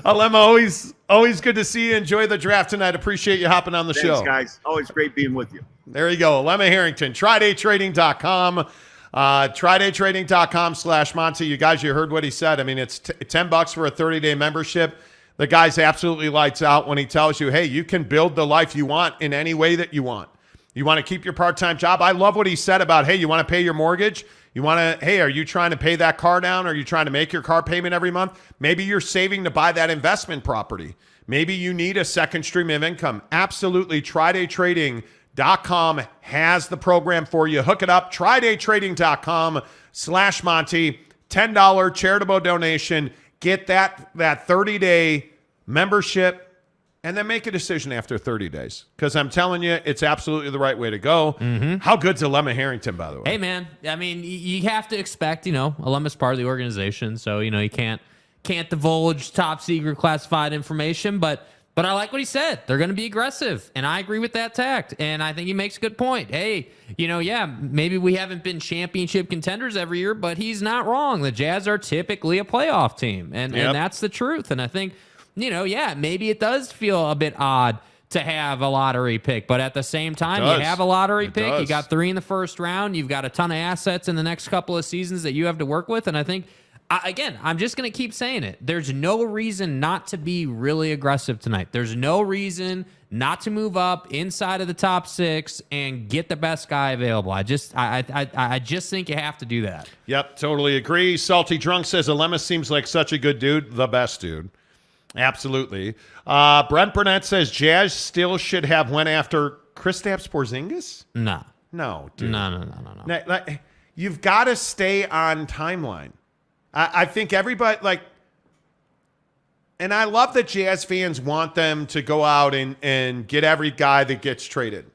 Alema, always good to see you. Enjoy the draft tonight. Appreciate you hopping on the show. Thanks, guys. Always great being with you. There you go. Alema Harrington, TridayTrading.com. TridayTrading.com/Monty. You guys, you heard what he said. I mean, it's $10 for a 30-day membership. The guy's absolutely lights out when he tells you, hey, you can build the life you want in any way that you want. You want to keep your part-time job? I love what he said about, hey, you want to pay your mortgage? You want to, hey, are you trying to pay that car down? Are you trying to make your car payment every month? Maybe you're saving to buy that investment property. Maybe you need a second stream of income. Absolutely. TridayTrading.com has the program for you. Hook it up. TridayTrading.com/Monty. $10 charitable donation. Get that 30-day membership and then make a decision after 30 days. Because I'm telling you, it's absolutely the right way to go. Mm-hmm. How good's Alema Harrington, by the way? Hey, man. I mean, you have to expect, Alema's part of the organization. So, you can't divulge top secret classified information. But I like what he said. They're going to be aggressive. And I agree with that tact. And I think he makes a good point. Hey, maybe we haven't been championship contenders every year, but he's not wrong. The Jazz are typically a playoff team. And that's the truth. And I think, maybe it does feel a bit odd to have a lottery pick. But at the same time, you have a lottery pick. You got 3 in the first round. You've got a ton of assets in the next couple of seasons that you have to work with. And I think, again, I'm just going to keep saying it. There's no reason not to be really aggressive tonight. There's no reason not to move up inside of the top 6 and get the best guy available. I just think you have to do that. Yep, totally agree. Salty Drunk says Alema seems like such a good dude, the best dude. Absolutely. Brent Burnett says Jazz still should have went after Kristaps Porzingis? No. No, dude. No. You've got to stay on timeline. I think everybody, and I love that Jazz fans want them to go out and get every guy that gets traded.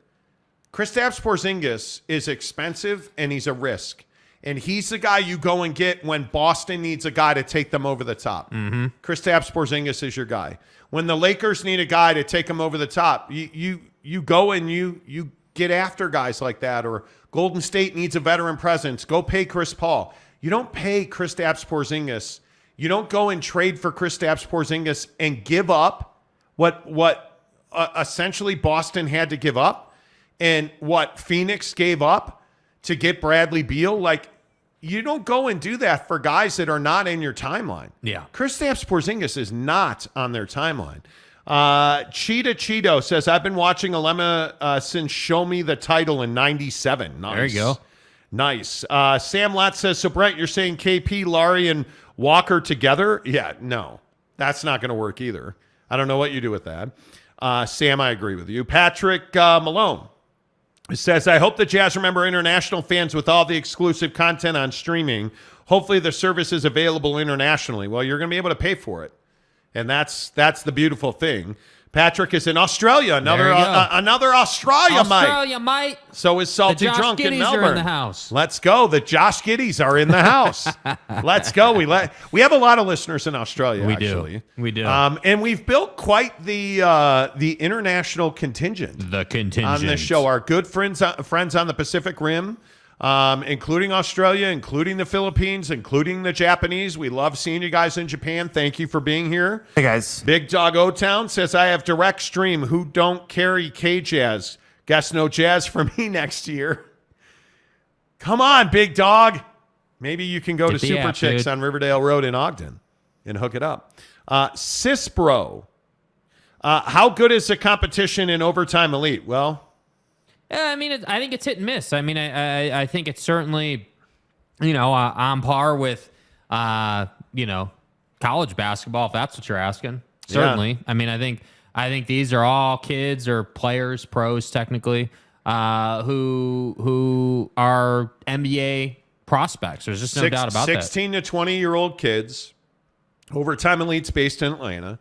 Kristaps Porzingis is expensive, and he's a risk. And he's the guy you go and get when Boston needs a guy to take them over the top. Mm-hmm. Kristaps Porzingis is your guy. When the Lakers need a guy to take them over the top, you go and you get after guys like that. Or Golden State needs a veteran presence. Go pay Chris Paul. You don't pay Kristaps Porzingis. You don't go and trade for Kristaps Porzingis and give up what essentially Boston had to give up and what Phoenix gave up to get Bradley Beal. You don't go and do that for guys that are not in your timeline. Yeah. Kristaps Porzingis is not on their timeline. Cheetah Cheeto says, I've been watching Alema since Show Me the Title in 97. Nice. There you go. Nice. Sam Lott says, so Brent, you're saying KP, Laurie, and Walker together? Yeah, no. That's not going to work either. I don't know what you do with that. Sam, I agree with you. Patrick Malone says, I hope the Jazz remember international fans with all the exclusive content on streaming. Hopefully the service is available internationally. Well, you're going to be able to pay for it. And that's the beautiful thing. Patrick is in Australia. Another Australia mate. So is Salty Drunk in Melbourne. Are in the house. Let's go. The Josh Giddies are in the house. Let's go. We have a lot of listeners in Australia. We do. And we've built quite the international contingent. On this show. Our good friends on the Pacific Rim. Including Australia, including the Philippines, including the Japanese. We love seeing you guys in Japan. Thank you for being here. Hey, guys. Big Dog O-Town says, I have direct stream. Who don't carry K-Jazz? Guess no jazz for me next year. Come on, Big Dog. Maybe you can go to Super Chicks on Riverdale Road in Ogden and hook it up. Cisbro. How good is the competition in Overtime Elite? Well, yeah, I mean, I think it's hit and miss. I mean, I think it's certainly, on par with, college basketball, if that's what you're asking. Certainly. Yeah. I mean, I think these are all kids or players, pros technically, who are NBA prospects. There's just no doubt about 16 to 20-year-old kids. Overtime Elite's based in Atlanta.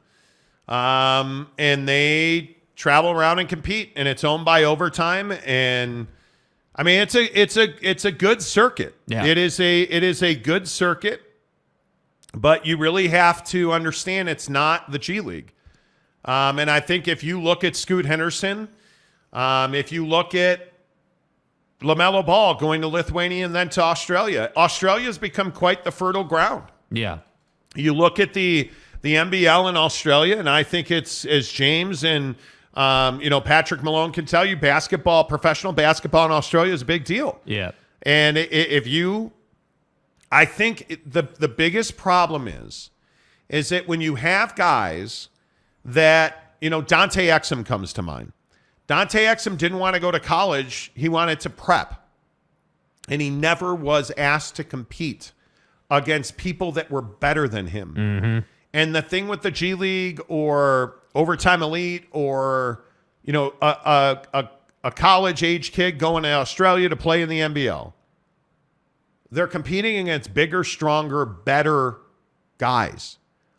And they travel around and compete, and it's owned by Overtime. And I mean, it's a good circuit. Yeah. It is a good circuit, but you really have to understand it's not the G League. And I think if you look at Scoot Henderson, If you look at LaMelo Ball going to Lithuania and then to Australia, Australia's become quite the fertile ground. Yeah. You look at the NBL in Australia, and I think it's, as James and Patrick Malone can tell you, professional basketball in Australia is a big deal. Yeah. And I think the biggest problem is that when you have guys that, Dante Exum comes to mind. Dante Exum didn't want to go to college. He wanted to prep. And he never was asked to compete against people that were better than him. Mm-hmm. And the thing with the G League or Overtime Elite or, a college-age kid going to Australia to play in the NBL, they're competing against bigger, stronger, better guys.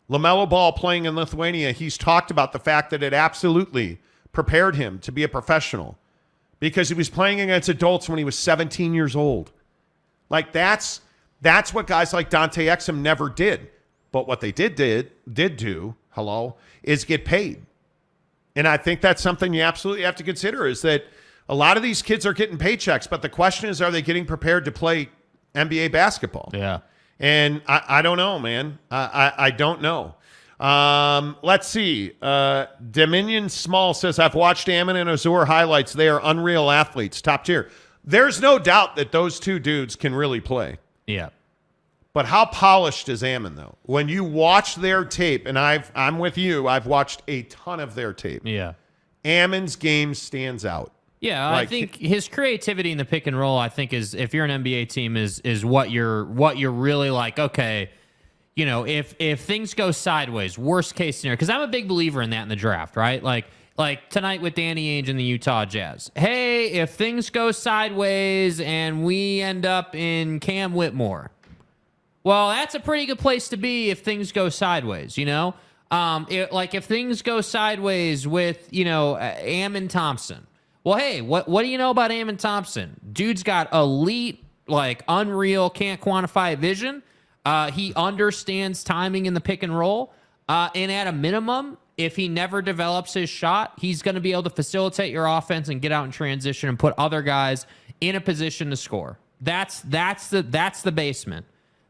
LaMelo Ball playing in Lithuania, he's talked about the fact that it absolutely prepared him to be a professional because he was playing against adults when he was 17 years old. Like that's what guys like Dante Exum never did. But what they did do, is get paid. And I think that's something you absolutely have to consider is that a lot of these kids are getting paychecks, but the question is, are they getting prepared to play NBA basketball? Yeah. And I don't know, man. I don't know. Let's see. Dominion Small says, I've watched Ammon and Azor highlights. They are unreal athletes, top tier. There's no doubt that those two dudes can really play. Yeah. But how polished is Ammon, though? When you watch their tape, and I'm with you, I've watched a ton of their tape. Yeah. Ammon's game stands out. Yeah, I think his creativity in the pick and roll, I think, is if you're an NBA team, is what you're really like, okay, if things go sideways, worst case scenario, because I'm a big believer in that in the draft, right? Like tonight with Danny Ainge and the Utah Jazz. Hey, if things go sideways and we end up in Cam Whitmore, well, that's a pretty good place to be if things go sideways, if things go sideways with, Ammon Thompson. Well, hey, what do you know about Ammon Thompson? Dude's got elite, unreal, can't quantify vision. He understands timing in the pick and roll. And at a minimum, if he never develops his shot, he's going to be able to facilitate your offense and get out in transition and put other guys in a position to score. That's the basement.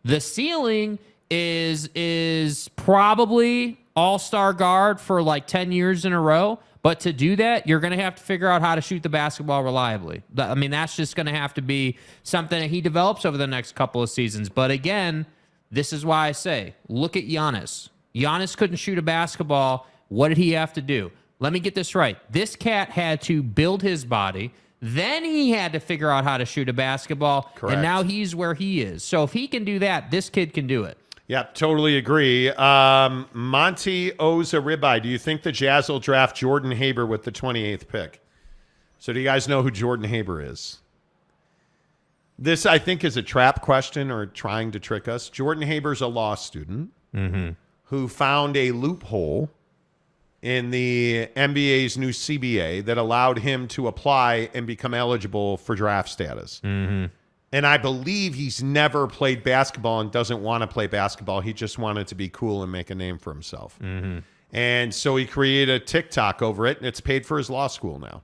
The ceiling is probably all-star guard for 10 years in a row. But to do that, you're going to have to figure out how to shoot the basketball reliably. I mean, that's just going to have to be something that he develops over the next couple of seasons. But again, this is why I say, look at Giannis. Giannis couldn't shoot a basketball. What did he have to do? Let me get this right. This cat had to build his body. Then he had to figure out how to shoot a basketball. Correct. And now he's where he is. So if he can do that, this kid can do it. Yep, totally agree. Monty owes a ribeye. Do you think the Jazz will draft Jordan Haber with the 28th pick? So do you guys know who Jordan Haber is? This, I think, is a trap question or trying to trick us. Jordan Haber's a law student who found a loophole in the NBA's new CBA that allowed him to apply and become eligible for draft status. And I believe he's never played basketball and doesn't want to play basketball. He just wanted to be cool and make a name for himself. And so he created a TikTok over it, and it's paid for his law school now.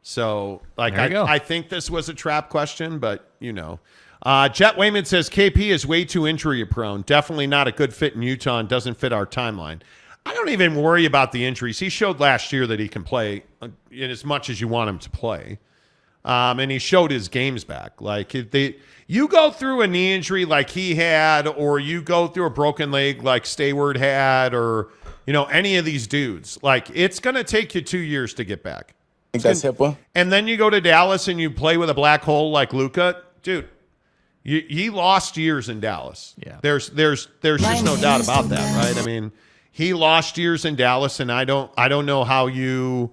So, I think this was a trap question, but, Jet Wayman says, KP is way too injury prone. Definitely not a good fit in Utah and doesn't fit our timeline. I don't even worry about the injuries. He showed last year that he can play in as much as you want him to play. And he showed his games back. You go through a knee injury like he had, or you go through a broken leg like Stayward had, or, any of these dudes. It's going to take you 2 years to get back. Think that's HIPAA? And then you go to Dallas and you play with a black hole like Luka. Dude, he lost years in Dallas. Yeah. There's just no doubt about that, right? I mean, he lost years in Dallas, and I don't know how you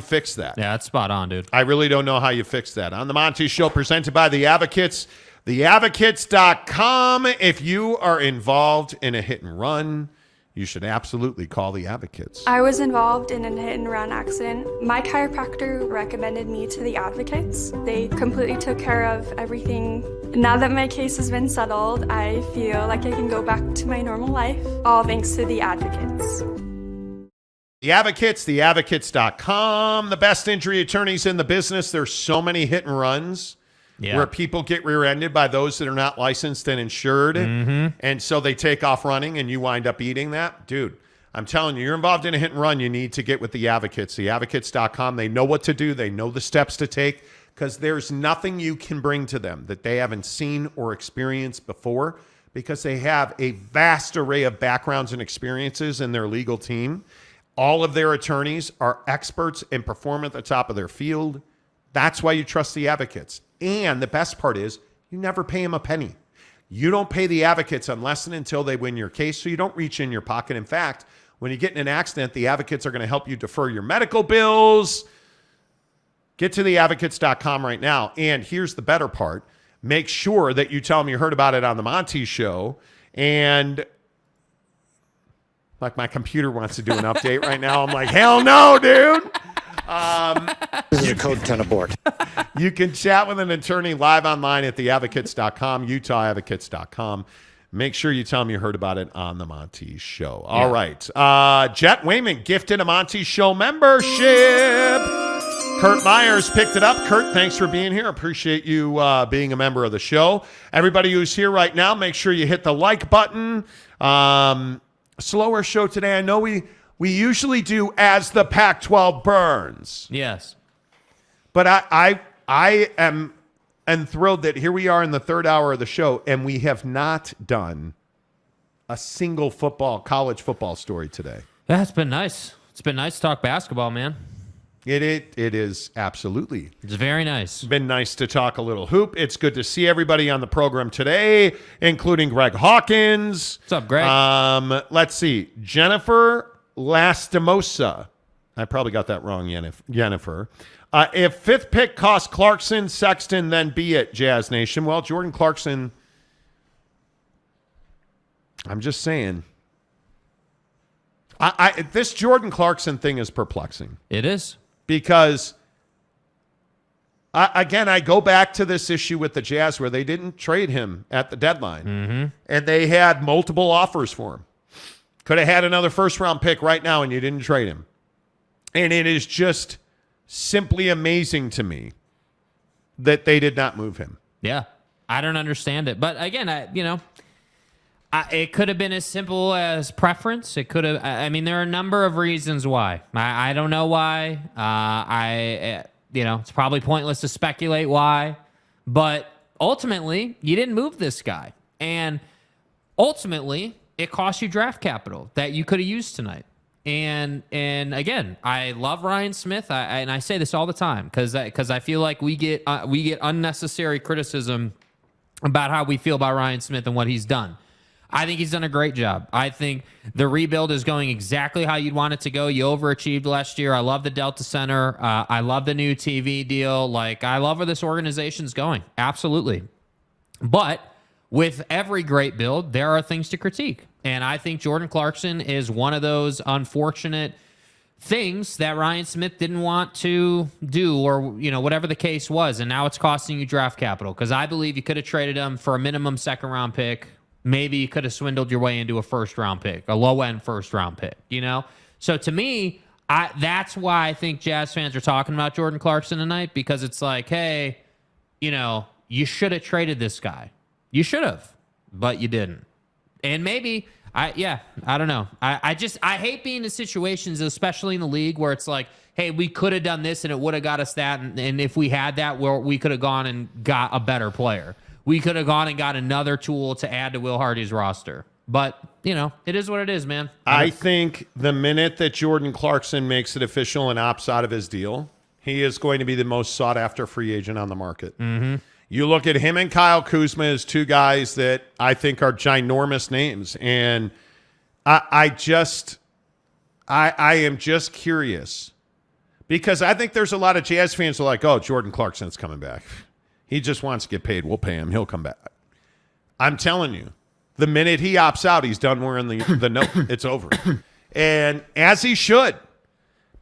fix that. Yeah, that's spot on, dude. I really don't know how you fix that. On the Monty Show, presented by The Advocates, theadvocates.com. If you are involved in a hit and run, you should absolutely call The Advocates. I was involved in a hit and run accident. My chiropractor recommended me to The Advocates. They completely took care of everything. Now that my case has been settled, I feel like I can go back to my normal life, all thanks to The Advocates. The Advocates, theadvocates.com, the best injury attorneys in the business. There's so many hit and runs where people get rear-ended by those that are not licensed and insured. And so they take off running and you wind up eating that. Dude, I'm telling you, you're involved in a hit and run, you need to get with the Advocates. Theadvocates.com, they know what to do. They know the steps to take because there's nothing you can bring to them that they haven't seen or experienced before because they have a vast array of backgrounds and experiences in their legal team. All of their attorneys are experts and perform at the top of their field. That's why you trust the Advocates. And the best part is you never pay them a penny. You don't pay the Advocates unless and until they win your case, so you don't reach in your pocket. In fact, when you get in an accident, the Advocates are going to help you defer your medical bills. Get to theadvocates.com right now. And here's the better part. Make sure that you tell them you heard about it on the Monty Show. And like my computer wants to do an update right now. I'm like, hell no, dude. This is a code 10 abort. You can chat with an attorney live online at theadvocates.com, utahadvocates.com. Make sure you tell them you heard about it on the Monty Show. All right. Jet Wayman gifted a Monty Show membership. Kurt Myers picked it up. Kurt, thanks for being here. Appreciate you being a member of the show. Everybody who's here right now, make sure you hit the like button. Slower show today. I know we usually do As the Pac-12 Burns. Yes. But I am thrilled that here we are in the third hour of the show, and we have not done a single college football story today. Yeah, it's been nice. It's been nice to talk basketball, man. It is absolutely. It's very nice. It's been nice to talk a little hoop. It's good to see everybody on the program today, including Greg Hawkins. What's up, Greg? Let's see. Jennifer Lastimosa. I probably got that wrong, Jennifer. If fifth pick costs Clarkson, Sexton, then be it, Jazz Nation. Well, Jordan Clarkson, I'm just saying. This Jordan Clarkson thing is perplexing. It is. Because, I go back to this issue with the Jazz where they didn't trade him at the deadline. And they had multiple offers for him. Could have had another first-round pick right now, and you didn't trade him. And it is just simply amazing to me that they did not move him. Yeah. I don't understand it. But, again, it could have been as simple as preference. It could have. I mean, there are a number of reasons why. I don't know why. It's probably pointless to speculate why. But ultimately, you didn't move this guy, and ultimately, it cost you draft capital that you could have used tonight. And again, I love Ryan Smith, and I say this all the time because I feel like we get unnecessary criticism about how we feel about Ryan Smith and what he's done. I think he's done a great job. I think the rebuild is going exactly how you'd want it to go. You overachieved last year. I love the Delta Center. I love the new TV deal. Like, I love where this organization's going. Absolutely. But with every great build, there are things to critique. And I think Jordan Clarkson is one of those unfortunate things that Ryan Smith didn't want to do, or whatever the case was. And now it's costing you draft capital, because I believe you could have traded him for a minimum second-round pick. Maybe you could have swindled your way into a first-round pick, a low-end first-round pick, So to me, that's why I think Jazz fans are talking about Jordan Clarkson tonight, because it's like, hey, you should have traded this guy. You should have, but you didn't. And maybe, I don't know. I hate being in situations, especially in the league, where it's like, hey, we could have done this and it would have got us that. And if we had that, we could have gone and got a better player. We could have gone and got another tool to add to Will Hardy's roster. But, it is what it is, man. I think the minute that Jordan Clarkson makes it official and opts out of his deal, he is going to be the most sought-after free agent on the market. Mm-hmm. You look at him and Kyle Kuzma as two guys that I think are ginormous names. And I am just curious, because I think there's a lot of Jazz fans who are like, oh, Jordan Clarkson's coming back. He just wants to get paid. We'll pay him. He'll come back. I'm telling you, the minute he opts out, he's done wearing the note. It's over. And as he should,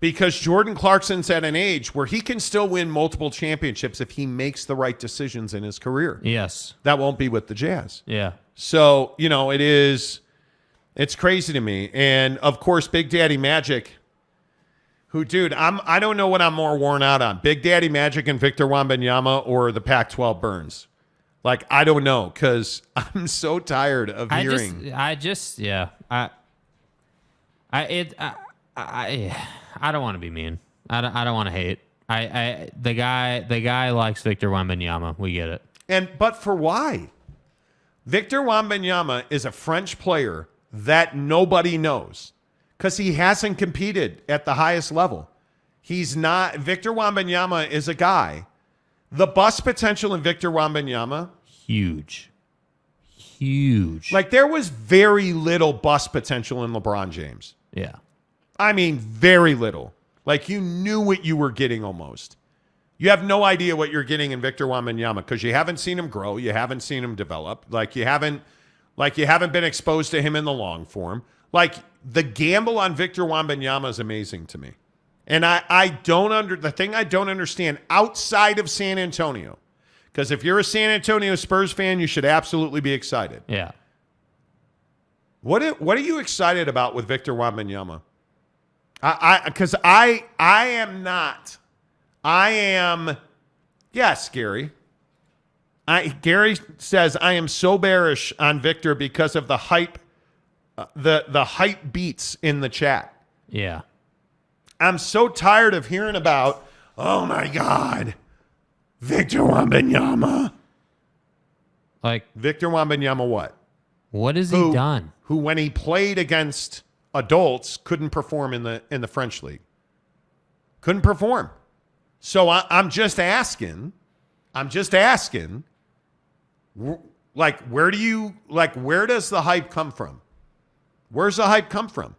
because Jordan Clarkson's at an age where he can still win multiple championships if he makes the right decisions in his career. Yes. That won't be with the Jazz. Yeah. So, it's crazy to me. And, of course, Big Daddy Magic Who, dude, I don't know what I'm more worn out on. Big Daddy Magic and Victor Wembanyama or the Pac-12 Burns. Like, I don't know, because I'm so tired of hearing. I don't want to be mean. I don't want to hate. The guy likes Victor Wembanyama. We get it. But for why? Victor Wembanyama is a French player that nobody knows because he hasn't competed at the highest level. He's not. Victor Wembanyama is a guy. The bust potential in Victor Wembanyama, huge. Like, there was very little bust potential in LeBron James. Yeah. I mean, very little. Like, you knew what you were getting almost. You have no idea what you're getting in Victor Wembanyama because you haven't seen him grow. You haven't seen him develop. You haven't been exposed to him in the long form. Like, the gamble on Victor Wembanyama is amazing to me. And the thing I don't understand outside of San Antonio, because if you're a San Antonio Spurs fan, you should absolutely be excited. Yeah. What are you excited about with Victor Wembanyama? Because I am not. Yes, Gary. Gary says, I am so bearish on Victor because of the hype, the hype beats in the chat. Yeah. I'm so tired of hearing about, oh my God, Victor Wembanyama. Like, Victor Wembanyama what? What has he done? Who, when he played against adults, couldn't perform in the French league. Couldn't perform. So I'm just asking, like, where does the hype come from? Where's the hype come from?